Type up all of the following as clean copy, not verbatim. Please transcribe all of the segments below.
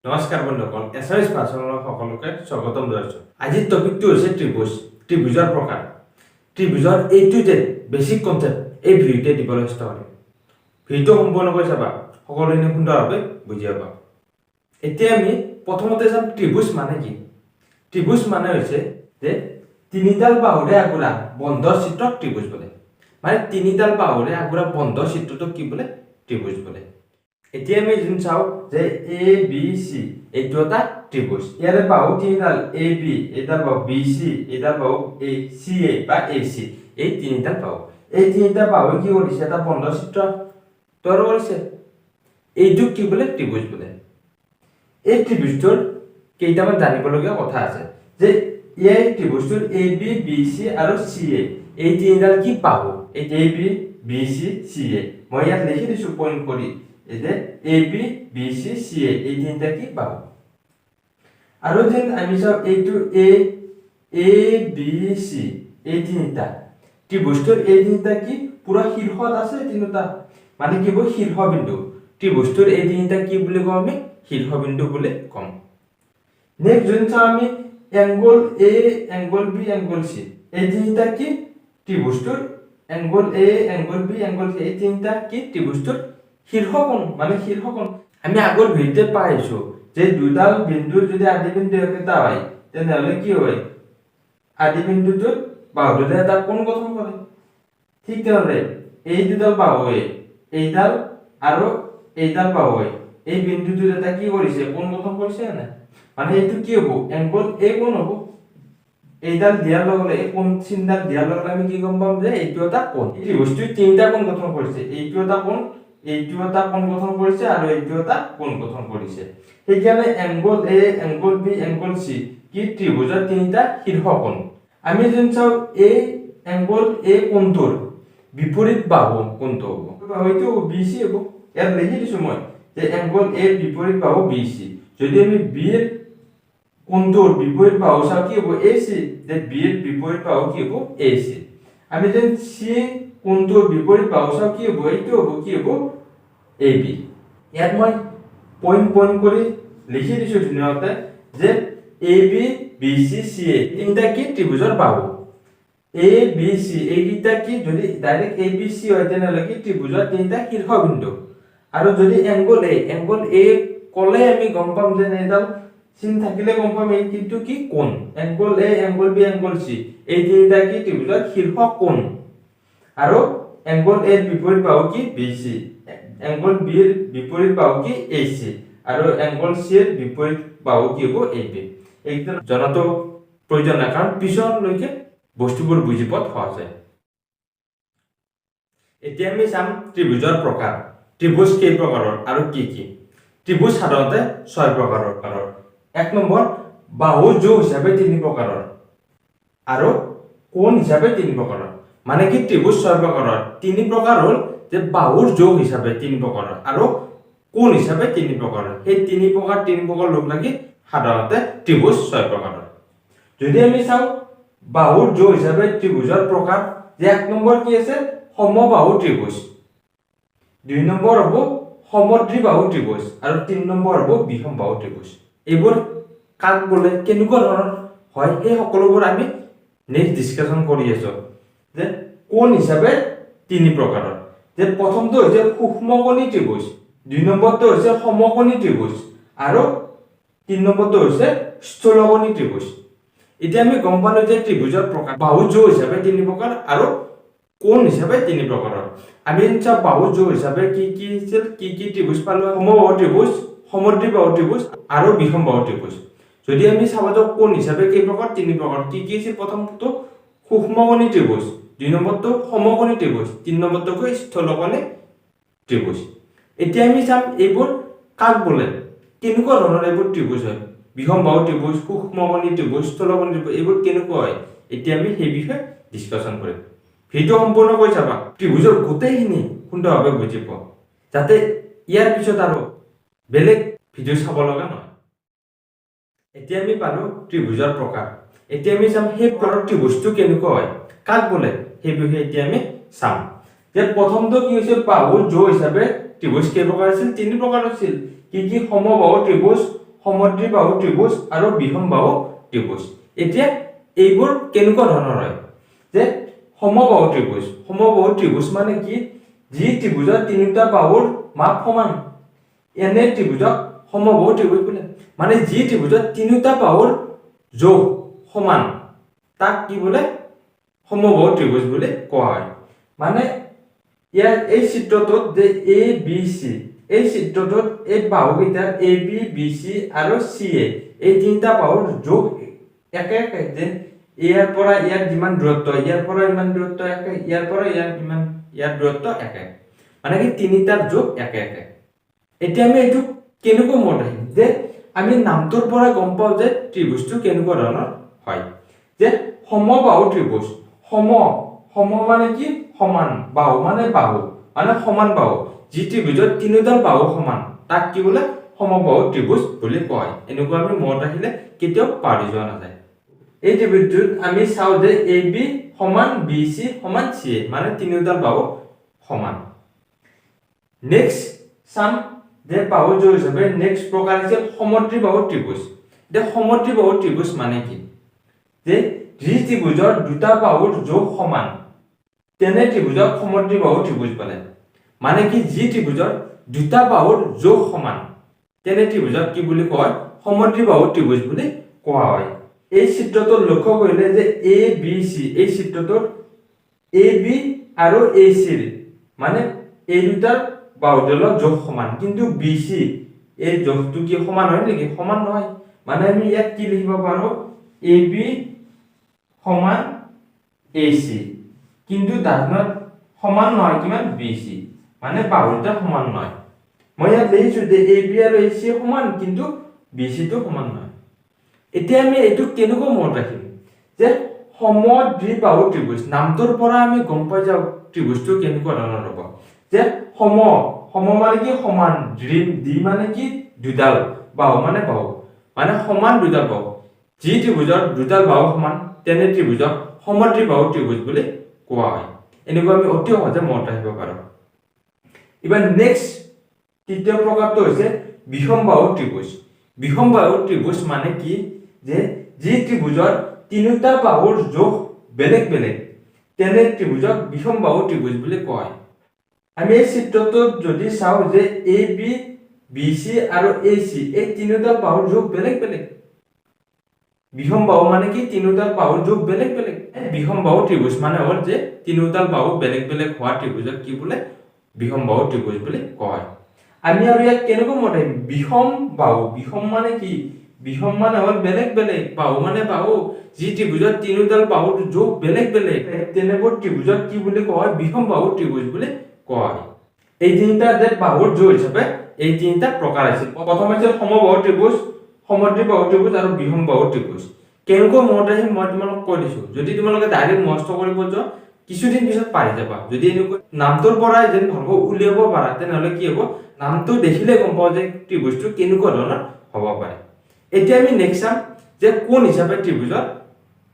নমস্কাৰ বন্ধুসকল, এছএমএছ পাঠশালাৰ সকলোকে স্বাগতম জনাইছো। আজিৰ টপিকটো হৈছে ত্ৰিভুজ, ত্ৰিভুজৰ প্ৰকাৰ। ত্ৰিভুজৰ A to Z basic concept এই ভিডিঅ'তে দিবলৈ চেষ্টা কৰিম। ভিডিঅ'টো সম্পূৰ্ণকৈ চাবা, সকলোখিনি সুন্দৰভাৱে বুজি পাবা। এতিয়া আমি প্ৰথমতে চাম ত্ৰিভুজ মানে কি। ত্ৰিভুজ মানে হৈছে যে তিনিডাল বাহুৰে আগুৰা বন্ধ চিত্ৰক ত্ৰিভুজ বোলে। মানে তিনিডাল বাহুৰে আগুৰা বন্ধ চিত্ৰটোক কি বোলে? ত্ৰিভুজ বোলে। এতিয়া আমি যোন চাও যে এ বি সি এইটো এটা ত্ৰিভুজ। ইয়াৰে বাহু তিনিডাল এ বি, এডাল বাহু বি সি, এডাল বাহু এ সি এ বা এ সি, এই তিনিডাল বাহু। এই তিনিটা বাহু কি কৰিছে? এটা বন্ধ চিত্ৰ তৈয়াৰ কৰিছে। এইটো কি বোলে? ত্ৰিভুজ বোলে। এই ত্ৰিভুজটোৰ কেইটামান জানিবলগীয়া কথা আছে যে এই ত্ৰিভুজটোৰ এ বি বি সি আৰু সি এ এই তিনিডাল কি বাহু? এই এ বি বি সি সি এ মই ইয়াত লিখি দিছো পইণ্ট কৰি যে এ বি বি সি সি এ এই তিনিটা কি বাহু। আৰু যেন আমি চাও এইটো এ বি সি এই তিনিটা ত্ৰিভুজটোৰ এই তিনিটা কি পুৰা শীৰ্ষত আছে তিনিটা, মানে কি হ'ব? শীৰ্ষবিন্দু। ত্ৰিভুজটোৰ এই তিনিটা কি বুলি কওঁ? আমি শীৰ্ষবিন্দু বুলি কম। নেক্সট যোন চাও আমি angle A, angle B, angle C এই তিনিটা কি ত্ৰিভুজটোৰ angle A, angle B, angle C এই তিনিটা কি ত্ৰিভুজটোৰ শীৰ্ষকোণ, মানে শীৰ্ষকোণ। আমি আগৰ ভিডিঅ'তে পাইছো যে দুডাল বিন্দুৰ যদি আদি বিন্দু একেটা হয় তেনেহলে কি হয়? আদি বিন্দুটোৰ বাহুটোৰে এটা কোণ গঠন কৰে। ঠিক তেনেদৰে এই দুডাল বাহুৱে এইডাল আৰু এইডাল বাহুৱে এই বিন্দুটোৰ এটা কি কৰিছে? কোণ গঠন কৰিছে না? মানে এইটো কি হ'ব? এংগল এ কোণ হ'ব। এইডাল দিয়াৰ লগে এই কোণ চিনডাল দিয়াৰ লগে আমি কি গম পাম যে এইটো এটা কোণ। এই ত্ৰিভুজটোৱে তিনিটা কোণ গঠন কৰিছে। এইটো এটা কোণ, এইটো এটা কোণ গঠন কৰিছে আৰু এইটো এটা কোণ গঠন কৰিছে। সেইকাৰণে angle A, angle B, angle C কি ত্ৰিভুজৰ তিনিটা শীৰ্ষকোণ। আমি যোন চাও এই এংগল এ কোণটোৰ বিপৰীত বাহু কোনটো হ'ব? হয়তো বি সি হ'ব। ইয়াত লিখি দিছো মই যে এংগল এ বিপৰীত বাহু বি সি। যদি আমি বি এৰ কোণটোৰ বিপৰীত বাহু চাও কি হ'ব? A C. যে বি এৰ বিপৰীত বাহু কি হ'ব? A C. আমি যেন সি কোণটোৰ বিপৰীত বাহু চাও কি হ'ব? এইটো হ'ব কি হ'ব? A B. ইয়াত মই পইণ্ট কৰি লিখি দিছো ধুনীয়াকৈ যে এ বি বি সি সি এ তিনিটা কি ত্ৰিভুজৰ বাহু। এ বি সি এইকেইটা কি যদি ডাইৰেক্ট এ বি সি হয় তেনেহলে কি ত্ৰিভুজৰ তিনিটা শীৰ্ষবিন্দু। আৰু যদি এংগল এ কলে আমি গম পাম যে এডাল চিন থাকিলে গম পাম এই কিন্তু কি কোণ। Angle A, angle B, angle C এই তিনিটা কি ত্ৰিভুজৰ শীৰ্ষকোণ। আৰু এংগল এৰ বিপৰীত বাহু কি? বি সি। এংগল বি এৰ বিপৰীত বাহু কি? A C. আৰু এংগল সি এৰ বিপৰীত বাহু কি হ'ব? A B. এইটো জনাটো প্ৰয়োজন নাই, কাৰণ পিছলৈকে বস্তুবোৰ বুজি পোৱাত সহজ হয়। এতিয়া আমি চাম ত্ৰিভুজৰ প্ৰকাৰ। ত্ৰিভুজ কেই প্ৰকাৰৰ আৰু কি কি? ত্ৰিভুজ সাধাৰণতে 6 প্ৰকাৰৰ। 1 নম্বৰ বাহু যোগ হিচাপে 3 প্ৰকাৰৰ আৰু কোণ হিচাপে 3 প্ৰকাৰৰ। মানে কি ত্ৰিভুজ 6 প্ৰকাৰৰ। 3 প্ৰকাৰ হ'ল যে বাহুৰ যোগ হিচাপে 3 প্ৰকাৰৰ আৰু কোণ হিচাপে 3 প্ৰকাৰৰ। এই 3 প্ৰকাৰ লগ লাগি সাধাৰণতে ত্ৰিভুজ 6 প্ৰকাৰৰ। যদি আমি চাও বাহুৰ যোগ হিচাপে ত্ৰিভুজৰ প্ৰকাৰ, যে 1 নম্বৰ কি আছে? সমবাহু ত্ৰিভুজ। 2 নম্বৰ হ'ব সমদ্বিবাহু ত্ৰিভুজ আৰু 3 নম্বৰ হ'ব বিষমবাহু ত্ৰিভুজ। এইবোৰ কাক বোলে, কেনেকুৱা ধৰণৰ হয়, এই সকলোবোৰ আমি নেক্সট ডিসকাশন কৰি আছো। যে কোণ হিচাপে 3 প্ৰকাৰৰ। যে প্ৰথমটো হৈছে সূক্ষ্মকোণী ত্ৰিভুজ, 2 নম্বৰটো হৈছে সমকোণী ত্ৰিভুজ আৰু 3 নম্বৰটো হৈছে স্থূলকোণী ত্ৰিভুজ। এতিয়া আমি গম পালো যে ত্ৰিভুজৰ প্ৰকাৰ বাহু যোগ হিচাপে 3 প্ৰকাৰ আৰু কোণ হিচাপে 3 প্ৰকাৰৰ। আমি চাও বাহু যোগ হিচাপে কি আছিল, কি ত্ৰিভুজ পালো? সমবাহু ত্ৰিভুজ, সমদ্বিবাহু ত্ৰিভুজ আৰু বিষমবাহু ত্ৰিভুজ। যদি আমি চাব যাও কোণ হিচাপে কেই প্ৰকাৰ? 3 প্ৰকাৰ। কি আছিল? প্ৰথমটো সূক্ষ্মকোণী ত্ৰিভুজ, 2 নম্বৰটো সমকোণী ত্ৰিভুজ, 3 নম্বৰটো স্থূলকোণী ত্ৰিভুজ। এতিয়া আমি চাম এইবোৰ কাক বোলে, কেনেকুৱা ধৰণৰ এইবোৰ ত্ৰিভুজ হয়। বিষমবাহু ত্ৰিভুজ, সূক্ষ্মকোণী ত্ৰিভুজ, স্থূলকোণী ত্ৰিভুজ এইবোৰ কেনেকুৱা হয়, এতিয়া আমি সেই বিষয়ে ডিসকাশন কৰিম। ভিডিও সম্পূৰ্ণকৈ চাবা, ত্ৰিভুজৰ গোটেইখিনি সুন্দৰভাৱে বুজি পোৱা, যাতে ইয়াৰ পিছত আৰু বেলেগ ভিডিও চাব লগা নহয়। এতিয়া আমি পালো ত্ৰিভুজৰ প্ৰকাৰ। এতিয়া আমি চাম সেই প্ৰকাৰৰ ত্ৰিভুজটো কেনেকুৱা হয়, কাক বোলে, সেই বিষয়ে এতিয়া আমি চাম। যে প্ৰথমটো কি হৈছে? বাহু যোগ হিচাপে ত্ৰিভুজ কেই প্ৰকাৰ আছিল? 3 প্ৰকাৰ আছিল। কি সমবাহু ত্ৰিভুজ, সমদ্বিবাহু ত্ৰিভুজ আৰু বিষমবাহু ত্ৰিভুজ। এতিয়া এইবোৰ কেনেকুৱা ধৰণৰ হয় যে সমবাহু ত্ৰিভুজ মানে কি যি ত্ৰিভুজৰ তিনিটা বাহুৰ মাপ সমান এনে ত্ৰিভুজক সমবাহু ত্ৰিভুজ বোলে। মানে যি ত্ৰিভুজৰ তিনিটা বাহুৰ যোগ সমান তাক কি বোলে সমবাহু ত্ৰিভুজ বুলি কোৱা হয়। মানে ইয়াৰ এই চিত্ৰটোত যে এ বি চি এই চিত্ৰটোত এই বাহুকেইটাৰ এ বি বি চি আৰু চি এ এই তিনিটা বাহুৰ যোগ একে একে যে ইয়াৰ পৰা ইয়াৰ যিমান দূৰত্ব ইয়াৰ পৰা ইমান দূৰত্ব একে ইয়াৰ পৰা ইয়াৰ দূৰত্ব একে মানে কি তিনিটাৰ যোগ একে একে। এতিয়া আমি এইটো কেনেকৈ মনত ৰাখিম যে আমি নামটোৰ পৰা গম পাওঁ যে ত্ৰিভুজটো কেনেকুৱা ধৰণৰ হয় যে সমবাহু ত্ৰিভুজ সম মানে কি সমান বাহু মানে সমান বাহু যি ত্ৰিভুজৰ তিনিটা বাহু সমান তাক কি বোলে সমবাহু ত্ৰিভুজ বুলি কয়। এনেকুৱা আমি মনত ৰাখিলে কেতিয়াও পাহৰি যোৱা নাযায়। এই ত্ৰিভুজটোত আমি চাওঁ যে এ বি সমান বি চি সমান চি এ মানে তিনিটা বাহু সমান। নেক্সট চাম যে বাহু যোগ হিচাপে নেক্সট প্ৰকাৰ আছে সমদ্বিবাহু ত্ৰিভুজ। এতিয়া সমদ্বিবাহু ত্ৰিভুজ মানে কি যে যি ত্ৰিভুজৰ দুটা বাহুৰ যোগ সমান তেনে ত্ৰিভুজক সমদ্বিবাহু ত্ৰিভুজ বোলে। মানে কি যি ত্ৰিভুজৰ দুটা বাহুৰ যোগ সমান তেনে ত্ৰিভুজক কি বুলি কয় সমদ্বিবাহু ত্ৰিভুজ বুলি কোৱা হয়। এই চিত্ৰটো লক্ষ্য কৰিলে যে এ বি চি এই চিত্ৰটোৰ এ বি আৰু এ চি মানে এই দুটাৰ বাহুডালৰ যোগ সমান কিন্তু বি চি এই যোগটো কি সমান হয় নেকি সমান নহয়। মানে আমি ইয়াত কি লিখিব পাৰো এ বি সমান এ চি কিন্তু দাহনত সমান নহয় কিমান বি চি মানে বাহুটা সমান নহয়। মই ইয়াত লিখিছো যে এ বি আৰু এ চি সমান কিন্তু বি চি টো সমান নহয়। এতিয়া আমি এইটো কেনেকৈ মনত ৰাখিম যে সমদ্বিবাহু ত্ৰিভুজ নামটোৰ পৰা আমি গম পাই যাওঁ ত্ৰিভুজটো কেনেকুৱা ধৰণৰ হ'ব যে সম মানে কি সমান দ্বি মানে কি দুডাল বাহু মানে সমান দুডাল বাহু যি ত্ৰিভুজৰ দুডাল বাহু সমান তেনে ত্ৰিভুজক সমদ্বিবাহু ত্ৰিভুজ বুলি কোৱা হয়। এনেকুৱা আমি অতি সহজে মনত ৰাখিব পাৰো। এবাৰ নেক্সট তৃতীয় প্ৰকাৰটো হৈছে বিষমবাহু ত্ৰিভুজ। বিষমবাহু ত্ৰিভুজ মানে কি যে যি ত্ৰিভুজৰ তিনিটা বাহুৰ যোগ বেলেগ বেলেগ তেনে ত্ৰিভুজক বিষমবাহু ত্ৰিভুজ বুলি কোৱা হয়। আমি এই চিত্ৰটোত যদি চাওঁ যে এ বি বি চি আৰু এ চি এই তিনিটা বাহুৰ যোগ বেলেগ বেলেগ বিষমবাহু মানে কি তিনিটা বাহুৰ যোগ বেলেগ বেলেগ। বিষমবাহু ত্ৰিভুজ মানে হ'ল যে তিনিটা বাহু বেলেগ বেলেগ হোৱা ত্ৰিভুজক কি বোলে বিষমবাহু ত্ৰিভুজ বুলি কয়। আমি আৰু ইয়াক কেনেকৈ মনত ৰাখিম বিষম মানে কি বিষম মানে হ'ল বেলেগ বেলেগ বাহু মানে বাহু যি ত্ৰিভুজৰ তিনিডাল বাহুৰ যোগ বেলেগ বেলেগ তেনেবোৰ ত্ৰিভুজক কি বুলি কোৱা হয় বিষমবাহু ত্ৰিভুজ বুলি কোৱা হয়। এই তিনিটা যে বাহুৰ যোগ হিচাপে এই তিনিটা প্ৰকাৰ আছে। প্ৰথম হৈছে সমবাহু ত্ৰিভুজ সমদ্বিবাহু ত্ৰিভুজ আৰু বিষমবাহু ত্ৰিভুজ। কেনেকৈ মনত ৰাখিম মই তোমালোকক কৈ দিছো। যদি তোমালোকে ডাইৰেক্ট মুখস্থ কৰিব যোৱা কিছুদিন পিছত পাৰি যাবা। যদি এনেকৈ নামটোৰ পৰাই যেন ভালকৈ উলিয়াব পাৰা তেনেহলে কি হ'ব নামটো দেখিলে গম পাওঁ যে ত্ৰিভুজটো কেনেকুৱা ধৰণৰ হ'ব পাৰে। এতিয়া আমি নেক্সট চাম যে কোন হিচাপে ত্ৰিভুজৰ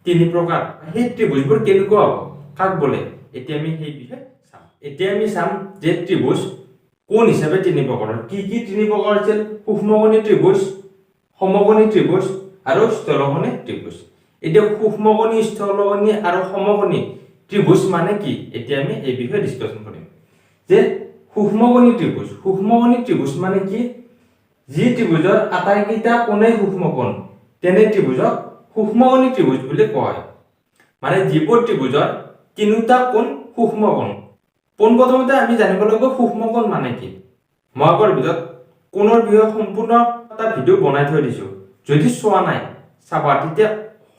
তিনি প্ৰকাৰ সেই ত্ৰিভুজবোৰ কেনেকুৱা হ'ব কাক বোলে এতিয়া আমি সেই বিষয়ে চাম। এতিয়া আমি চাম যে ত্ৰিভুজ কোন হিচাপে তিনি প্ৰকাৰৰ কি তিনি প্ৰকাৰ আছিল সূক্ষ্মকোণী ত্ৰিভুজ সমকোণী ত্ৰিভুজ আৰু স্থলকোণী ত্ৰিভুজ। এতিয়া সূক্ষ্মকোণী স্থলকোণী আৰু সমকোণী ত্ৰিভুজ মানে কি এতিয়া আমি এই বিষয়ে ডিসকাশন কৰিম। যে সূক্ষ্মকোণী ত্ৰিভুজ মানে কি যি ত্ৰিভুজৰ আটাইকেইটা কোণেই সূক্ষ্মকোণ তেনে ত্ৰিভুজক সূক্ষ্মকোণী ত্ৰিভুজ বুলি কোৱা হয়। মানে যিবোৰ ত্ৰিভুজৰ তিনিটা কোণ সূক্ষ্মকোণ। পোনপ্ৰথমতে আমি জানিব লাগিব সূক্ষ্মকোণ মানে কি। মই আগৰ ভিডিঅ'ত কোণৰ বিষয়ে সম্পূৰ্ণ এটা ভিডিঅ' বনাই থৈ দিছো। যদি চোৱা নাই চাবা তেতিয়া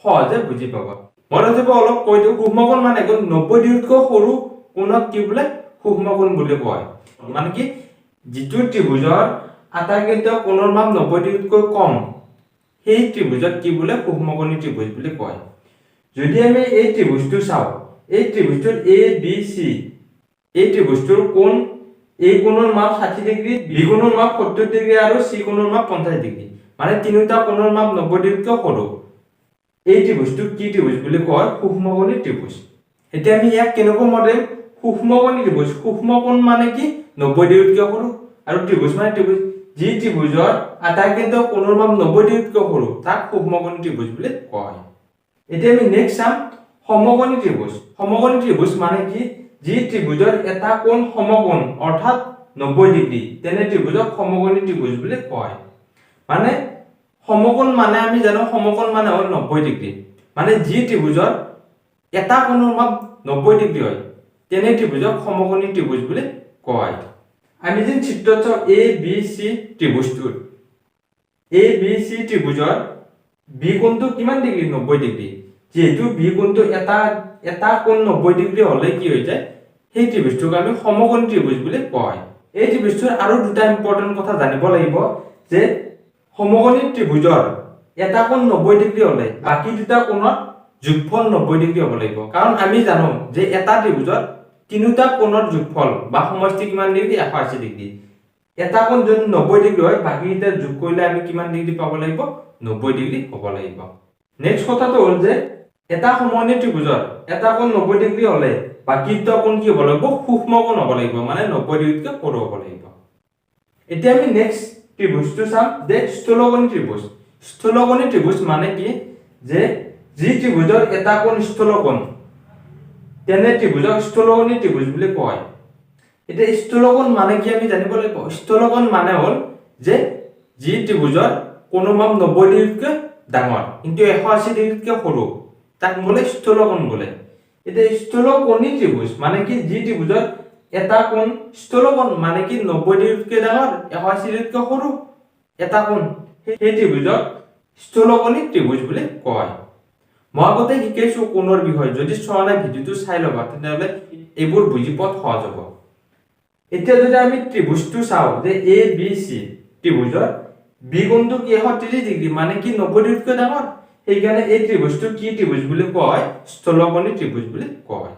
সহজে বুজি পাবা। মই তথাপি অলপ কৈ দিওঁ সূক্ষ্মকোণ মানে 90 ডিগ্ৰীতকৈ সৰু কোণক কি বোলে সূক্ষ্মকোণ বুলি কয়। মানে কি যিটো ত্ৰিভুজৰ আটাইকেইটা কোণৰ মান 90 ডিগ্ৰীতকৈ কম সেই ত্ৰিভুজক কি বোলে সূক্ষ্মকোণী ত্ৰিভুজ বুলি কয়। যদি আমি এই ত্ৰিভুজটো চাওঁ এই ত্ৰিভুজটোৰ এ বি চি এই ত্ৰিভুজটোৰ কোণ এই কোণৰ মাপ 60 ডিগ্ৰী বি কোণৰ মাপ 70 ডিগ্ৰী আৰু চি কোণৰ মাপ 50 ডিগ্ৰী মানে তিনিটা কোণৰ মাপ 90 ডিগ্ৰীতকৈ সৰু এই ত্ৰিভুজটোক কি ত্ৰিভুজ বুলি কয় সূক্ষ্মকোণী ত্ৰিভুজ। এতিয়া আমি ইয়াক কেনেকৈ মডেল সূক্ষ্মকোণী ত্ৰিভুজ সূক্ষ্মকোণ মানে কি 90 ডিগ্ৰীতকৈ সৰু আৰু ত্ৰিভুজ মানে ত্ৰিভুজ যি ত্ৰিভুজৰ আটাইকেইটা কোণৰ মান 90 ডিগ্ৰীতকৈ সৰু তাক সূক্ষ্মকোণী ত্ৰিভুজ বুলি কয়। এতিয়া আমি নেক্সট চাম সমকোণী ত্ৰিভুজ। সমকোণী ত্ৰিভুজ মানে কি? যি ত্ৰিভুজৰ এটা কোণ সমকোণ অৰ্থাৎ 90 ডিগ্ৰী তেনে ত্ৰিভুজক সমকোণী ত্ৰিভুজ বুলি কয়। মানে সমকোণ মানে আমি জানো সমকোণ মানে হ'ল 90 ডিগ্ৰী। মানে যি ত্ৰিভুজৰ এটা কোণৰ মান 90 ডিগ্ৰী হয় তেনে ত্ৰিভুজক সমকোণী ত্ৰিভুজ বুলি কয়। আমি যে চিত্ৰত চাওঁ A B C ত্ৰিভুজটোৰ A B C ত্ৰিভুজৰ B কোণটো কিমান ডিগ্ৰী? 90 ডিগ্ৰী। যেহেতু বি কোণটো এটা কোণ 90 ডিগ্ৰী হলে কি হৈ যায় সেই ত্ৰিভুজটোক আমি সমকোণী ত্ৰিভুজ বুলি কয়। এই ত্ৰিভুজটোৰ আৰু দুটা ইম্পৰ্টেন্ট কথা জানিব লাগিব যে সমকোণী ত্ৰিভুজৰ এটা কোণ 90 ডিগ্ৰী হলে বাকি দুটা কোণৰ যোগফল 90 ডিগ্ৰী হ'ব লাগিব। কাৰণ আমি জানো যে এটা ত্ৰিভুজৰ তিনিটা কোণৰ যোগফল বা সমষ্টি কিমান ডিগ্ৰী? 180 ডিগ্ৰী। এটা কোণ যদি 90 ডিগ্ৰী হয় বাকিটা যোগ কৰিলে আমি কিমান ডিগ্ৰী পাব লাগিব? 90 ডিগ্ৰী হ'ব লাগিব। নেক্সট কথাটো হ'ল যে এটা সমকোণী ত্ৰিভুজৰ এটা কোণ 90 ডিগ্ৰী হলে বাকি দুটা কোণ কি হ'ব লাগিব? সূক্ষ্মকোণ হ'ব লাগিব, মানে 90 ডিগ্ৰীতকৈ সৰু হ'ব লাগিব। এতিয়া আমি নেক্সট ত্ৰিভুজটো চাম যে স্থূলকোণী ত্ৰিভুজ। স্থূলকোণী ত্ৰিভুজ মানে কি? যে যি ত্ৰিভুজৰ এটা কোণ স্থূলকোণ তেনে ত্ৰিভুজক স্থূলকোণী ত্ৰিভুজ বুলি কয়। এতিয়া স্থূলকোণ মানে কি আমি জানিব লাগিব। স্থূলকোণ মানে হ'ল যে যি ত্ৰিভুজৰ কোনো মান 90 ডিগ্ৰীতকৈ ডাঙৰ কিন্তু 180 ডিগ্ৰীতকৈ সৰু তাক বোলে স্থূলকোণ বোলে। এতিয়া স্থূলকোণী ত্ৰিভুজ মানে কি? যি ত্ৰিভুজৰ এটা কোণ স্থূলকোণ মানে কি 90 ডিগ্ৰীতকৈ ডাঙৰ 180 ডিগ্ৰীতকৈ সৰু এটা কোণ, সেই ত্ৰিভুজক স্থূলকোণী ত্ৰিভুজ বুলি কয়। মই আগতে শিকাইছো কোণৰ বিষয়, যদি চোৱা নাই ভিডিওটো চাই ল'বা তেতিয়াহ'লে এইবোৰ বুজি পোৱাত সহজ হ'ব। এতিয়া যদি আমি ত্ৰিভুজটো চাওঁ যে এ বি সি ত্ৰিভুজৰ বি কোণটো কি 130 ডিগ্ৰী মানে কি 90 ডিগ্ৰীতকৈ ডাঙৰ, সেইকাৰণে এই ত্ৰিভুজটো কি ত্ৰিভুজ বুলি কয়? স্থূলকোণী ত্ৰিভুজ বুলি কয়।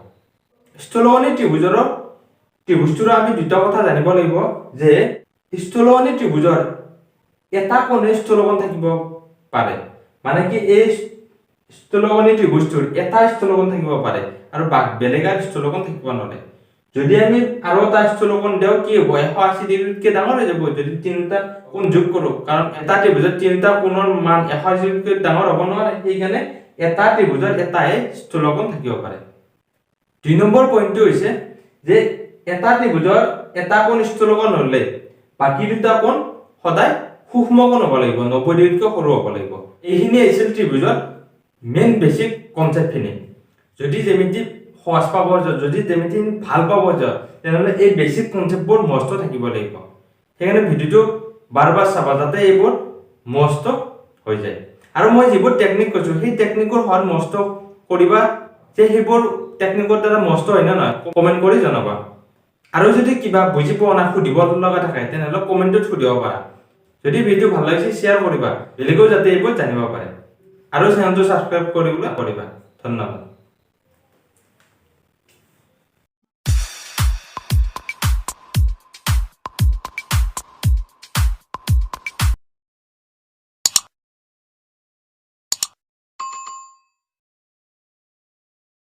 স্থূলকোণী ত্ৰিভুজটোৰ আমি দুটা কথা জানিব লাগিব যে স্থূলকোণী ত্ৰিভুজৰ এটা কোণে স্থূলকোণ থাকিব পাৰে, মানে কি এই স্থূলকোণী ত্ৰিভুজটোৰ এটা স্থূলকোণ থাকিব পাৰে আৰু বেলেগ আৰু স্থূলকোণ থাকিব নোৱাৰে। যদি আমি আৰু এটা স্থূলকোণ দিওঁ কি হ'ব? 180 ডিগ্ৰীতকৈ ডাঙৰ হৈ যাব যদি তিনিটা কোণ যোগ কৰোঁ, কাৰণ এটা ত্ৰিভুজত তিনিটা কোণৰ মান 180 ডিগ্ৰীতকৈ ডাঙৰ হ'ব নোৱাৰে, সেইকাৰণে এটা ত্ৰিভুজত এটাই স্থূলকোণ থাকিব পাৰে। 2 নম্বৰ পইণ্টটো হৈছে যে এটা ত্ৰিভুজৰ এটা কোণ স্থূলকোণ হ'লে বাকি দুটা কোণ সদায় সূক্ষ্মকোণ হ'ব লাগিব, 90 ডিগ্ৰীতকৈ সৰু হ'ব লাগিব। এইখিনি আছিল ত্ৰিভুজৰ মেইন বেছিক কনচেপ্টখিনি। যদি যেমিতি সহজ পাব যাওঁ, যদি যেমিতি ভাল পাব যাওঁ, তেনেহ'লে এই বেছিক কনচেপ্টবোৰ মস্ত থাকিব লাগিব। সেইকাৰণে ভিডিওটো বাৰ বাৰ চাবা যাতে এইবোৰ মস্ত হৈ যায়। আৰু মই যিবোৰ টেকনিক কৈছোঁ সেই টেকনিকৰ সহায়ত মস্ত কৰিবা, যে সেইবোৰ টেকনিকৰ দ্বাৰা মস্ত হয় নে নহয় কমেণ্ট কৰি জনাবা। আৰু যদি কিবা বুজি পোৱা নাই সুধিব লগা থাকে তেনেহ'লে কমেণ্টত সুধিব পাৰা। যদি ভিডিও ভাল লাগিছে শ্বেয়াৰ কৰিবা, বেলেগেও যাতে এইবোৰ জানিব পাৰে। আৰু চেনেলটো ছাবস্ক্ৰাইব কৰিবলৈ কৰিবা। ধন্যবাদ।